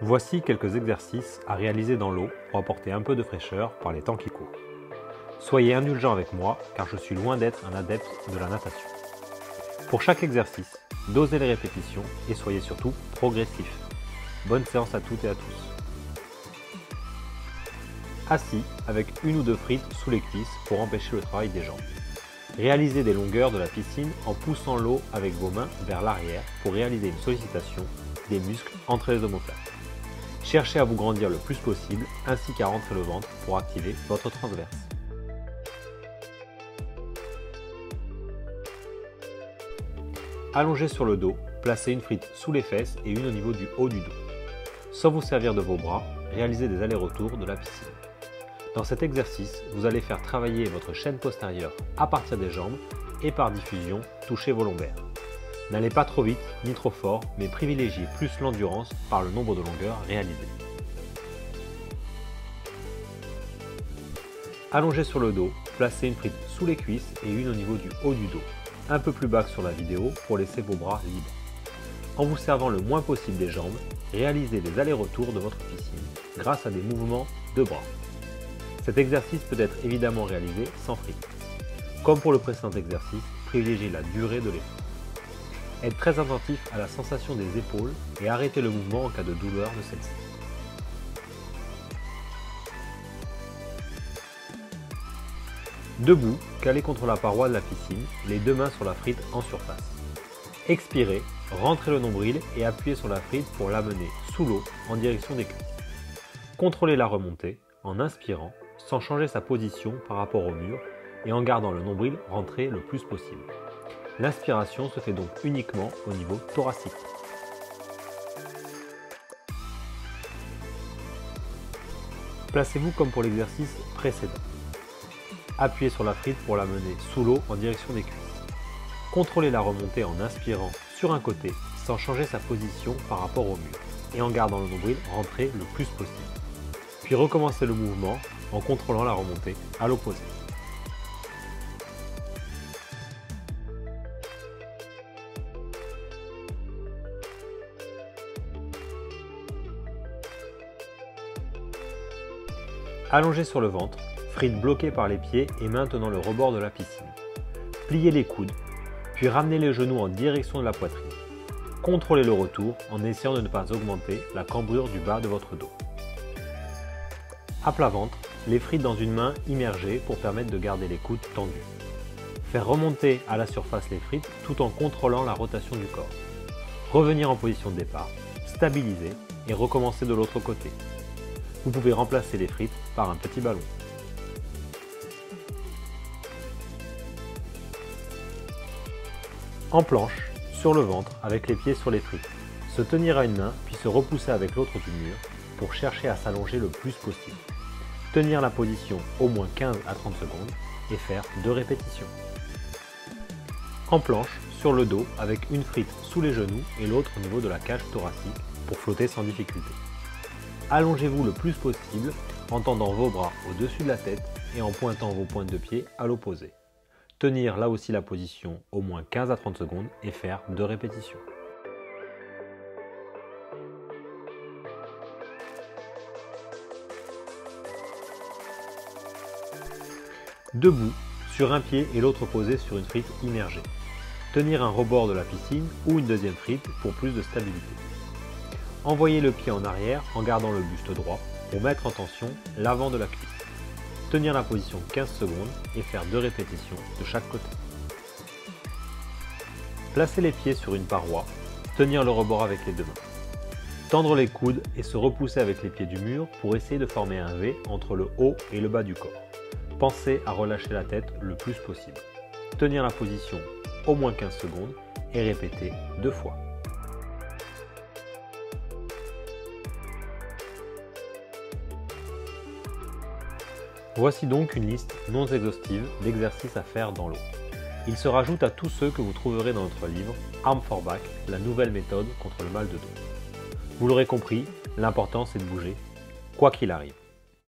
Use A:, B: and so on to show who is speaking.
A: Voici quelques exercices à réaliser dans l'eau pour apporter un peu de fraîcheur par les temps qui courent. Soyez indulgents avec moi car je suis loin d'être un adepte de la natation. Pour chaque exercice, dosez les répétitions et soyez surtout progressifs. Bonne séance à toutes et à tous. Assis avec une ou deux frites sous les cuisses pour empêcher le travail des jambes. Réalisez des longueurs de la piscine en poussant l'eau avec vos mains vers l'arrière pour réaliser une sollicitation des muscles entre les omoplates. Cherchez à vous grandir le plus possible ainsi qu'à rentrer le ventre pour activer votre transverse. Allongez sur le dos, placez une frite sous les fesses et une au niveau du haut du dos. Sans vous servir de vos bras, réalisez des allers-retours de la piscine. Dans cet exercice, vous allez faire travailler votre chaîne postérieure à partir des jambes et par diffusion, toucher vos lombaires. N'allez pas trop vite ni trop fort, mais privilégiez plus l'endurance par le nombre de longueurs réalisées. Allongez sur le dos, placez une frite sous les cuisses et une au niveau du haut du dos, un peu plus bas que sur la vidéo pour laisser vos bras libres. En vous servant le moins possible des jambes, réalisez les allers-retours de votre piscine grâce à des mouvements de bras. Cet exercice peut être évidemment réalisé sans frite. Comme pour le précédent exercice, privilégiez la durée de l'effort. Être très attentif à la sensation des épaules et arrêtez le mouvement en cas de douleur de celle-ci. Debout, calé contre la paroi de la piscine, les deux mains sur la frite en surface. Expirez, rentrez le nombril et appuyez sur la frite pour l'amener sous l'eau en direction des cuisses. Contrôlez la remontée en inspirant, sans changer sa position par rapport au mur et en gardant le nombril rentré le plus possible. L'inspiration se fait donc uniquement au niveau thoracique. Placez-vous comme pour l'exercice précédent. Appuyez sur la frite pour l'amener sous l'eau en direction des cuisses. Contrôlez la remontée en inspirant sur un côté sans changer sa position par rapport au mur et en gardant le nombril rentré le plus possible. Puis recommencez le mouvement en contrôlant la remontée à l'opposé. Allongez sur le ventre, frite bloquée par les pieds et maintenant le rebord de la piscine. Pliez les coudes, puis ramenez les genoux en direction de la poitrine. Contrôlez le retour en essayant de ne pas augmenter la cambrure du bas de votre dos. À plat ventre, les frites dans une main immergée pour permettre de garder les coudes tendus. Faire remonter à la surface les frites tout en contrôlant la rotation du corps. Revenir en position de départ, stabiliser et recommencer de l'autre côté. Vous pouvez remplacer les frites par un petit ballon. En planche, sur le ventre, avec les pieds sur les frites. Se tenir à une main, puis se repousser avec l'autre du mur pour chercher à s'allonger le plus possible. Tenir la position au moins 15 à 30 secondes et faire 2 répétitions. En planche, sur le dos, avec une frite sous les genoux et l'autre au niveau de la cage thoracique pour flotter sans difficulté. Allongez-vous le plus possible en tendant vos bras au-dessus de la tête et en pointant vos pointes de pied à l'opposé. Tenir là aussi la position au moins 15 à 30 secondes et faire 2 répétitions. Debout, sur un pied et l'autre posé sur une frite immergée. Tenir un rebord de la piscine ou une deuxième frite pour plus de stabilité. Envoyez le pied en arrière en gardant le buste droit pour mettre en tension l'avant de la cuisse. Tenir la position 15 secondes et faire 2 répétitions de chaque côté. Placez les pieds sur une paroi, tenir le rebord avec les deux mains. Tendre les coudes et se repousser avec les pieds du mur pour essayer de former un V entre le haut et le bas du corps. Pensez à relâcher la tête le plus possible. Tenir la position au moins 15 secondes et répéter 2 fois. Voici donc une liste non exhaustive d'exercices à faire dans l'eau. Il se rajoute à tous ceux que vous trouverez dans notre livre Arm for Back, la nouvelle méthode contre le mal de dos. Vous l'aurez compris, l'important c'est de bouger, quoi qu'il arrive.